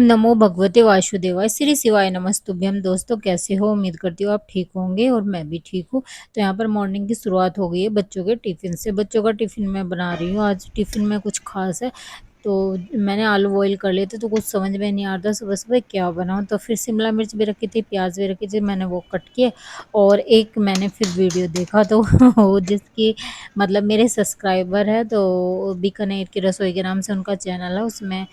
नमो भगवते वासुदेवाय श्री शिवाय नमस्तुभ्यम। दोस्तों कैसे हो? उम्मीद करती हूँ आप ठीक होंगे और मैं भी ठीक हूँ। तो यहाँ पर मॉर्निंग की शुरुआत हो गई है बच्चों के टिफ़िन से। बच्चों का टिफ़िन मैं बना रही हूँ। आज टिफ़िन में कुछ खास है, तो मैंने आलू बॉयल कर लिए थे, तो कुछ समझ में नहीं आ रहा था सुबह-सुबह क्या बनाऊँ। तो फिर शिमला मिर्च भी रखी थी, प्याज़ भी रखी थी, मैंने वो कट किए और एक मैंने फिर वीडियो देखा तो वो जिसकी मतलब मेरे सब्सक्राइबर है, तो बीकानेर की रसोई के नाम से उनका चैनल है, उसमें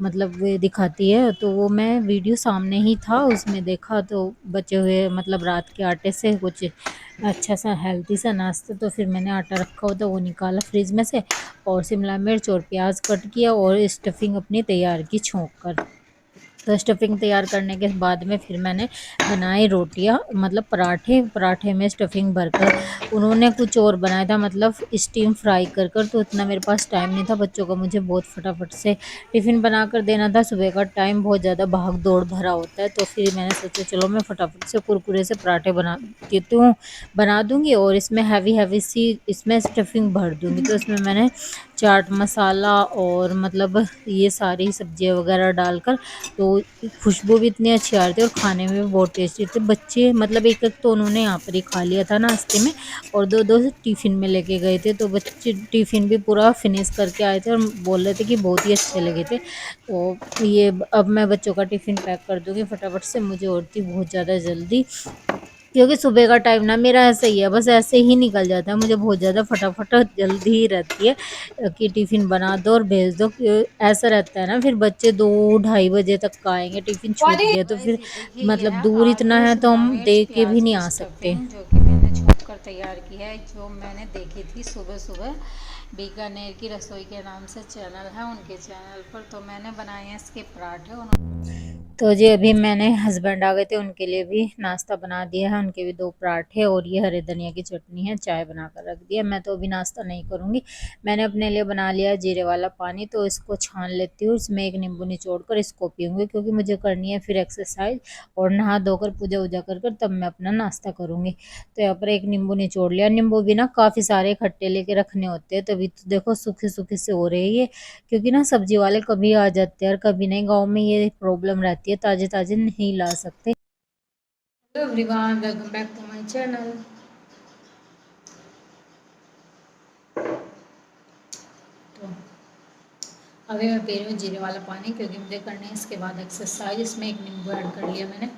मतलब वो दिखाती है। तो वो मैं वीडियो सामने ही था, उसमें देखा तो बचे हुए मतलब रात के आटे से कुछ अच्छा सा हेल्दी सा नाश्ता। तो फिर मैंने आटा रखा हुआ था वो निकाला फ्रिज में से और शिमला मिर्च और प्याज कट किया और स्टफिंग अपनी तैयार की छोंक कर। तो स्टफिंग तैयार करने के बाद में फिर मैंने बनाई रोटियां, मतलब पराठे। पराठे में स्टफिंग भरकर उन्होंने कुछ और बनाया था, मतलब स्टीम फ्राई कर कर। तो इतना मेरे पास टाइम नहीं था, बच्चों का मुझे बहुत फटाफट से टिफ़िन बना कर देना था। सुबह का टाइम बहुत ज़्यादा भाग दौड़ भरा होता है, तो फिर मैंने सोचा चलो मैं फटाफट से कुरकुरे से पराठे बना देती हूँ, बना दूंगी और इसमें हैवी हैवी सी इसमें स्टफिंग भर दूंगी। तो इसमें मैंने चाट मसाला और मतलब ये सारी सब्जियां वगैरह डालकर, तो खुशबू भी इतनी अच्छी आ रही थी और खाने में भी बहुत टेस्टी थे। बच्चे मतलब एक एक तो उन्होंने यहाँ पर ही खा लिया था नाश्ते में और दो दो टिफ़िन में लेके गए थे। तो बच्चे टिफ़िन भी पूरा फिनिश करके आए थे और बोल रहे थे कि बहुत ही अच्छे लगे थे। तो ये अब मैं बच्चों का टिफ़िन पैक कर दूंगी फटाफट से, मुझे और थी बहुत ज़्यादा जल्दी, क्योंकि सुबह का टाइम ना मेरा ऐसा ही है, बस ऐसे ही निकल जाता है। मुझे बहुत ज़्यादा फटाफट जल्दी ही रहती है कि टिफ़िन बना दो और भेज दो। ऐसा रहता है ना, फिर बच्चे 2 ढाई बजे तक का आएंगे, टिफ़िन छूट गया तो फिर यही मतलब है दूर इतना आलू है तो शिमला हम मिर्च दे के भी प्याज नहीं की आ सकते। स्टफिंग जो कि मैंने छोंक कर तैयार की है, जो मैंने देखी थी सुबह सुबह। बीकानेर की रसोई के नाम से चैनल है उनके चैनल पर, तो मैंने बनाए हैं इसके पराठे। तो जी अभी मैंने हस्बैंड आ गए थे, उनके लिए भी नाश्ता बना दिया है, उनके भी 2 पराठे और ये हरे धनिया की चटनी है, चाय बनाकर रख दिया। मैं तो अभी नाश्ता नहीं करूँगी, मैंने अपने लिए बना लिया जीरे वाला पानी। तो इसको छान लेती हूँ, इसमें एक नींबू निचोड़ कर इसको पीऊँगी, क्योंकि मुझे करनी है फिर एक्सरसाइज और नहा धोकर पूजा वूजा कर तब मैं अपना नाश्ता करूँगी। तो यहाँ पर एक नींबू निचोड़ लिया। नींबू भी ना काफ़ी सारे खट्टे लेके रखने होते हैं, तभी तो देखो सूखे सूखे से हो रही है, क्योंकि ना सब्जी वाले कभी आ जाते हैं और कभी नहीं। गांव में ये प्रॉब्लम रहती है, ताजे ताजे नहीं ला सकते। Hello everyone, welcome back to my channel. तो अभी मैं पी रही हूँ जीरे वाला पानी, क्योंकि मुझे करनी है इसके बाद एक्सरसाइज। इसमें एक नींबू ऐड कर लिया मैंने।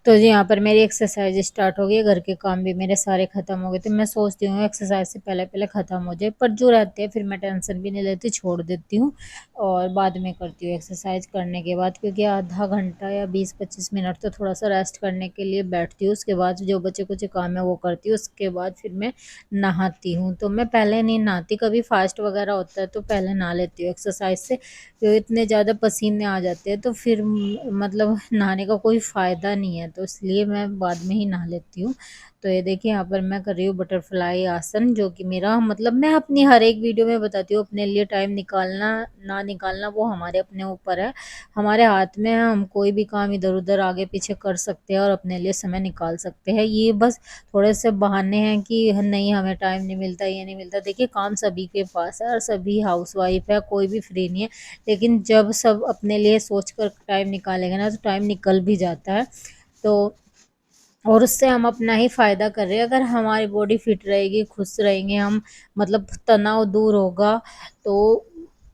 तो जी यहाँ पर मेरी एक्सरसाइज स्टार्ट हो गई है, घर के काम भी मेरे सारे खत्म हो गए थे। मैं सोचती हूँ एक्सरसाइज से पहले पहले खत्म हो जाए, पर जो रहते हैं फिर मैं टेंशन भी नहीं लेती, छोड़ देती हूँ और बाद में करती हूँ एक्सरसाइज करने के बाद। क्योंकि आधा घंटा या 20-25 मिनट तो थोड़ा सा रेस्ट करने के लिए बैठती हूँ, उसके बाद जो बचे कुछ काम है वो करती हूँ, उसके बाद फिर मैं नहाती हूँ। तो मैं पहले नहीं नहाती, कभी फास्ट वगैरह होता है तो पहले नहा लेती हूँ एक्सरसाइज से, क्योंकि इतने ज़्यादा पसीने आ जाते हैं तो फिर मतलब नहाने का कोई फ़ायदा नहीं है, तो इसलिए मैं बाद में ही नहा लेती हूँ। तो ये देखिए यहाँ पर मैं कर रही हूँ बटरफ्लाई आसन, जो कि मेरा मतलब मैं अपनी हर एक वीडियो में बताती हूँ। अपने लिए टाइम निकालना ना निकालना वो हमारे अपने ऊपर है, हमारे हाथ में है। हम कोई भी काम इधर उधर आगे पीछे कर सकते हैं और अपने लिए समय निकाल सकते हैं। ये बस थोड़े से बहाने हैं कि नहीं हमें टाइम नहीं मिलता, ये नहीं मिलता। देखिए काम सभी के पास है और सभी हाउसवाइफ है, कोई भी फ्री नहीं है, लेकिन जब सब अपने लिए सोच कर टाइम निकालेंगे ना तो टाइम निकल भी जाता है। तो और उससे हम अपना ही फ़ायदा कर रहे हैं। अगर हमारी बॉडी फिट रहेगी, खुश रहेंगे हम, मतलब तनाव दूर होगा, तो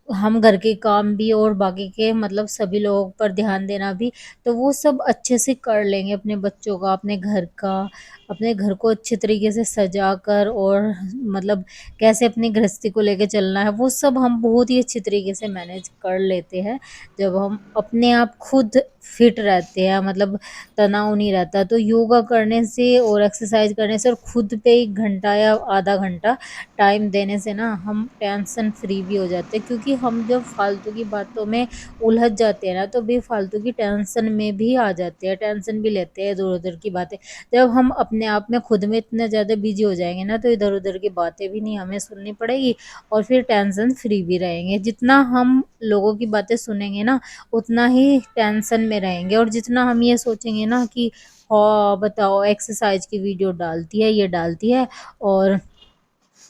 हम घर के काम भी और बाकी के मतलब सभी लोगों पर ध्यान देना भी, तो वो सब अच्छे से कर लेंगे। अपने बच्चों का, अपने घर का, अपने घर को अच्छे तरीके से सजा कर और मतलब कैसे अपनी गृहस्थी को लेके चलना है, वो सब हम बहुत ही अच्छी तरीके से मैनेज कर लेते हैं जब हम अपने आप खुद फिट रहते हैं, मतलब तनाव नहीं रहता। तो योगा करने से और एक्सरसाइज करने से और खुद पे 1 घंटा या आधा घंटा टाइम देने से ना हम टेंशन फ्री भी हो जाते हैं, क्योंकि हम जब फालतू की बातों में उलझ जाते हैं ना तो बेफालतू की टेंशन में भी आ जाते हैं, टेंशन भी लेते हैं इधर उधर की बातें। जब हम अपने आप में खुद में इतने ज़्यादा बिजी हो जाएंगे ना तो इधर उधर की बातें भी नहीं हमें सुननी पड़ेगी और फिर टेंशन फ्री भी रहेंगे। जितना हम लोगों की बातें सुनेंगे ना उतना ही टेंशन में रहेंगे, और जितना हम ये सोचेंगे ना कि हाँ बताओ एक्सरसाइज की वीडियो डालती है, ये डालती है और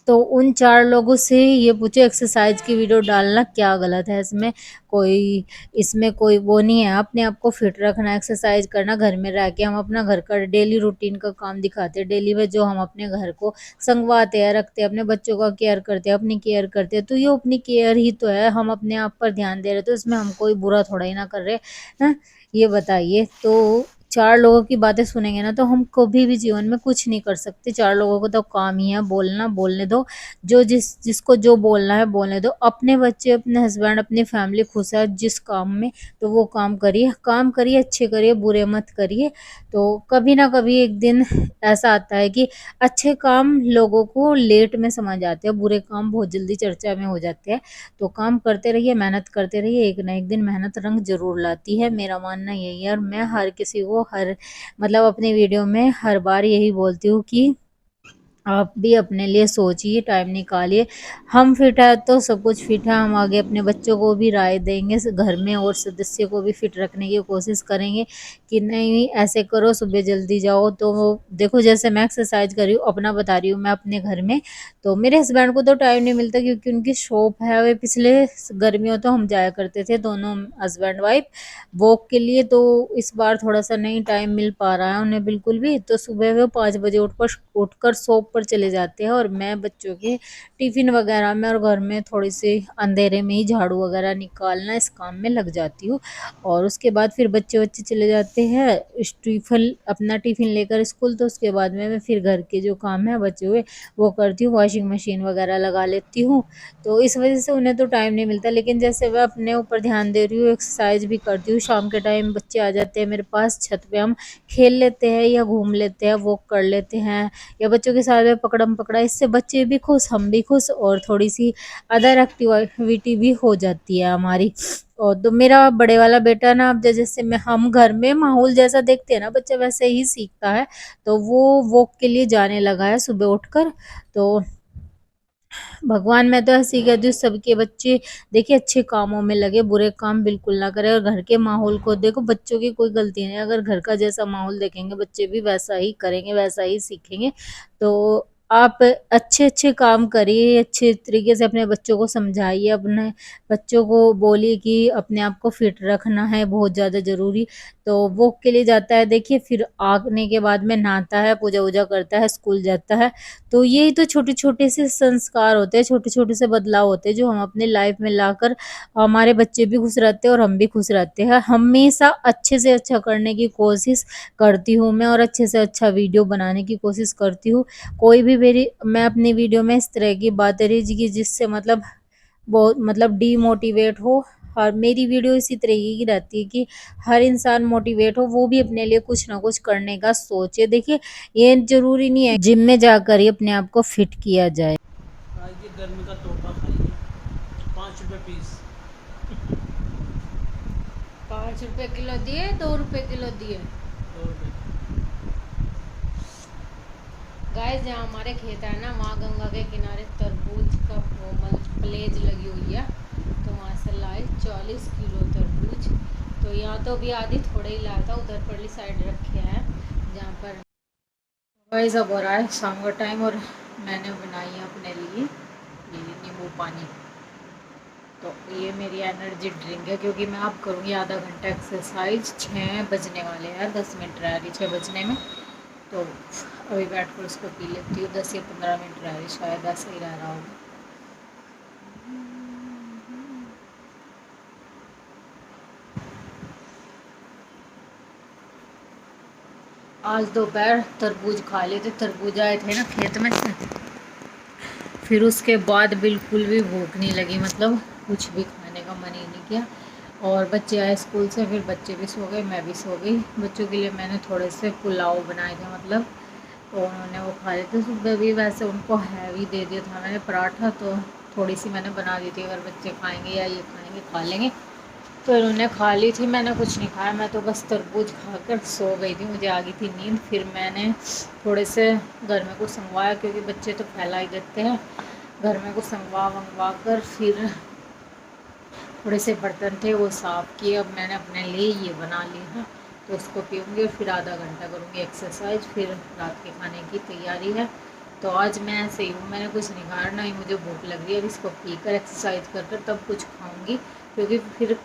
तो उन 4 लोगों से ये पूछो एक्सरसाइज की वीडियो डालना क्या गलत है? इसमें कोई वो नहीं है। अपने आप को फिट रखना, एक्सरसाइज करना, घर में रह के हम अपना घर का डेली रूटीन का काम दिखाते हैं, डेली में जो हम अपने घर को संगवाते हैं, रखते हैं, अपने बच्चों का केयर करते हैं, अपनी केयर करते हैं, तो ये अपनी केयर ही तो है। हम अपने आप पर ध्यान दे रहे, तो इसमें हम कोई बुरा थोड़ा ही ना कर रहे हैं। ये बताइए। तो 4 लोगों की बातें सुनेंगे ना, तो हम कभी भी जीवन में कुछ नहीं कर सकते। 4 लोगों को तो काम ही है बोलना, बोलने दो। जो जिसको जो बोलना है बोलने दो। अपने बच्चे, अपने हस्बैंड, अपनी फैमिली खुश है जिस काम में, तो वो काम करिए, अच्छे करिए, बुरे मत करिए। तो कभी ना कभी एक दिन ऐसा आता है कि अच्छे काम लोगों को लेट में समझ आते हैं, बुरे काम बहुत जल्दी चर्चा में हो जाते हैं। तो काम करते रहिए, मेहनत करते रहिए, एक ना एक दिन मेहनत रंग ज़रूर लाती है, मेरा मानना यही है। और मैं हर किसी को मतलब अपनी वीडियो में हर बार यही बोलती हूँ कि आप भी अपने लिए सोचिए, टाइम निकालिए। हम फिट है तो सब कुछ फिट है। हम आगे अपने बच्चों को भी राय देंगे, घर में और सदस्य को भी फिट रखने की कोशिश करेंगे कि नहीं ऐसे करो, सुबह जल्दी जाओ। तो देखो जैसे मैं एक्सरसाइज कर रही हूँ, अपना बता रही हूँ, मैं अपने घर में, तो मेरे हस्बैंड को तो टाइम नहीं मिलता क्योंकि उनकी शॉप है। वे पिछले गर्मियों तो हम जाया करते थे दोनों हस्बैंड वाइफ वॉक के लिए, तो इस बार थोड़ा सा नहीं टाइम मिल पा रहा है उन्हें बिल्कुल भी। तो सुबह वो 5 बजे उठकर शॉप पर चले जाते हैं, और मैं बच्चों के टिफिन वगैरह में और घर में थोड़ी सी अंधेरे में ही झाड़ू वगैरह निकालना, इस काम में लग जाती हूँ। और उसके बाद फिर बच्चे बच्चे चले जाते हैं टिफिन, अपना टिफिन लेकर स्कूल। तो उसके बाद में मैं फिर घर के जो काम है बचे हुए वो करती हूँ, वॉशिंग मशीन वगैरह लगा लेती हूँ। तो इस वजह से उन्हें तो टाइम नहीं मिलता। लेकिन जैसे मैं अपने ऊपर ध्यान दे रही हूँ, एक्सरसाइज भी करती हूँ, शाम के टाइम बच्चे आ जाते हैं मेरे पास, छत पे हम खेल लेते हैं या घूम लेते हैं, वॉक कर लेते हैं, या बच्चों के साथ में पकड़म पकड़ा। इससे बच्चे भी खुश, हम भी खुश, और थोड़ी सी अदर एक्टिविटी भी हो जाती है हमारी। और तो मेरा बड़े वाला बेटा ना, अब जैसे मैं हम घर में माहौल जैसा देखते हैं ना, बच्चा वैसे ही सीखता है। तो वो वॉक के लिए जाने लगा है सुबह उठकर। तो भगवान, मैं तो ऐसे ही कहती हूँ सबके बच्चे देखिए अच्छे कामों में लगे, बुरे काम बिल्कुल ना करें। और घर के माहौल को देखो, बच्चों की कोई गलती नहीं है, अगर घर का जैसा माहौल देखेंगे बच्चे भी वैसा ही करेंगे, वैसा ही सीखेंगे। तो आप अच्छे अच्छे काम करिए, अच्छे तरीके से अपने बच्चों को समझाइए, अपने बच्चों को बोलिए कि अपने आप को फिट रखना है बहुत ज़्यादा ज़रूरी। तो वॉक के लिए जाता है, देखिए फिर आने के बाद में नहाता है, पूजा वूजा करता है, स्कूल जाता है। तो यही तो छोटे-छोटे से संस्कार होते हैं, छोटे-छोटे से बदलाव होते हैं जो हम अपनी लाइफ में लाकर हमारे बच्चे भी खुश रहते हैं और हम भी खुश रहते हैं। हमेशा अच्छे से अच्छा करने की कोशिश करती हूँ मैं, और अच्छे से अच्छा वीडियो बनाने की कोशिश करती हूँ। कोई भी मेरी मैं अपनी वीडियो में इस तरह की बातें रही कि जिससे मतलब बहुत मतलब डीमोटिवेट हो। और मेरी वीडियो इसी तरीके की रहती है कि हर इंसान मोटिवेट हो, वो भी अपने लिए कुछ ना कुछ करने का सोचे। देखिए ये ज़रूरी नहीं है जिम में जाकर ही अपने आप को फिट किया जाए। आज की गर्मी का तोहफा खाइए, 5 रुपये पीस। 5 रुपए किलो दिए, 2 रुपए किलो दिए। 2 रुपये। गाइस जहाँ हमारे खेत है ना, वहाँ गंगा के किनारे तरबूज का प्लेज लगी हुई है। तो वहाँ से लाए 40 किलो तरबूज। तो यहाँ तो अभी आधी थोड़े ही लाया था, उधर परली साइड रखे हैं जहाँ पर। गाइस अब हो रहा है शाम का टाइम, और मैंने बनाई है अपने लिए ये नींबू पानी। तो ये मेरी एनर्जी ड्रिंक है, क्योंकि मैं अब करूँगी आधा घंटा एक्सरसाइज। 6 बजने वाले हैं, 10 मिनट रह रही 6 बजने में। तो अभी बैठ कर उसको पी लेती हूँ, 10 या 15 मिनट रह रही, शायद ऐसे ही रह रहा होगा। आज दोपहर तरबूज खा लिए थे, तरबूज आए थे ना खेत में से। फिर उसके बाद बिल्कुल भी भूख नहीं लगी, मतलब कुछ भी खाने का मन ही नहीं किया। और बच्चे आए स्कूल से, फिर बच्चे भी सो गए, मैं भी सो गई। बच्चों के लिए मैंने थोड़े से पुलाव बनाए थे, मतलब तो उन्होंने वो खा लिए थे। सुबह भी वैसे उनको हैवी दे दिया था मैंने पराठा, तो थोड़ी सी मैंने बना दी थी, अगर बच्चे खाएंगे या ये खाएंगे खा लेंगे। तो इन्होंने खा ली थी, मैंने कुछ नहीं खाया। मैं तो बस तरबूज खाकर सो गई थी, मुझे आ गई थी नींद। फिर मैंने थोड़े से घर में कुछ संगवाया, क्योंकि बच्चे तो फैला ही देते हैं। घर में कुछ संगवा वंगवा कर फिर थोड़े से बर्तन थे वो साफ़ किए। अब मैंने अपने लिए ये बना लिया है, तो उसको पीऊँगी और फिर आधा घंटा करूँगी एक्सरसाइज। फिर रात के खाने की तैयारी है। तो आज मैं ऐसे ही हूँ, मैंने कुछ नहीं खाया, ना ही मुझे भूख लग रही है। अब इसको पीकर एक्सरसाइज कर कर तब कुछ खाऊंगी, क्योंकि फिर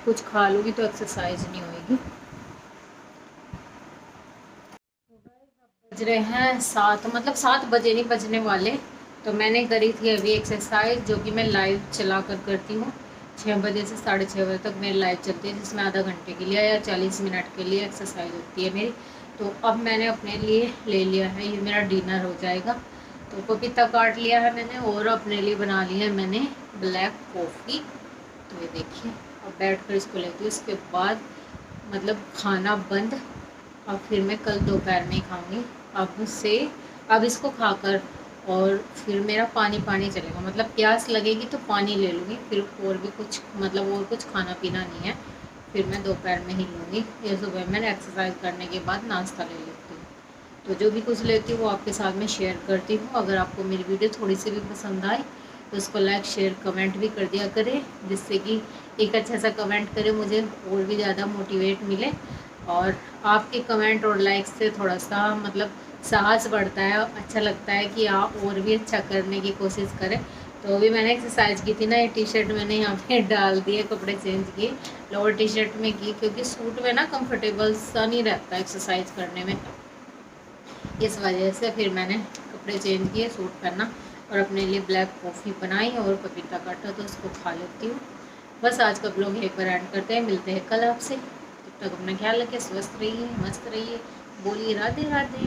कुछ खा लूँगी तो एक्सरसाइज नहीं होएगी। बज रहे हैं 7, मतलब 7 बजे नहीं बजने वाले। तो मैंने करी थी अभी एक्सरसाइज, जो कि मैं लाइव चला कर करती हूँ। 6 बजे से 6:30 बजे तक मेरी लाइव चलती है, जिसमें आधा घंटे के लिए या 40 मिनट के लिए एक्सरसाइज होती है मेरी। तो अब मैंने अपने लिए ले लिया है, ये मेरा डिनर हो जाएगा। तो पपीता काट लिया है मैंने, और अपने लिए बना लिया है मैंने ब्लैक कॉफ़ी। तो ये देखिए, अब बैठ कर इसको लेती हूँ, इसके बाद मतलब खाना बंद। अब फिर मैं कल दोपहर में ही खाऊंगी। अब से अब इसको खाकर और फिर मेरा पानी पानी चलेगा, मतलब प्यास लगेगी तो पानी ले लूँगी, फिर और भी कुछ मतलब और कुछ खाना पीना नहीं है। फिर मैं दोपहर में ही लूँगी, या सुबह मैंने एक्सरसाइज करने के बाद नाश्ता ले लेती हूँ। तो जो भी कुछ लेती हूँ वो आपके साथ में शेयर करती हूँ। अगर आपको मेरी वीडियो थोड़ी सी भी पसंद आए तो उसको लाइक शेयर कमेंट भी कर दिया करें, जिससे कि एक अच्छा सा कमेंट करें, मुझे और भी ज़्यादा मोटिवेट मिले। और आपके कमेंट और लाइक से थोड़ा सा मतलब साहस बढ़ता है, अच्छा लगता है कि आप और भी अच्छा करने की कोशिश करें। तो अभी मैंने एक्सरसाइज की थी ना, ये टी शर्ट मैंने यहाँ पे डाल दिए, कपड़े चेंज किए, लोअर टी शर्ट में की, क्योंकि सूट में ना कंफर्टेबल सा नहीं रहता एक्सरसाइज करने में। इस वजह से फिर मैंने कपड़े चेंज किए, सूट पहना और अपने लिए ब्लैक कॉफ़ी बनाई और पपीता काटा, तो उसको खा लेती हूँ। बस आज का ब्लॉग यहीं पर एंड करते हैं, मिलते हैं कल आपसे। तब तक अपना ख्याल रखिए, स्वस्थ रहिए, मस्त रहिए, बोलिए राधे राधे।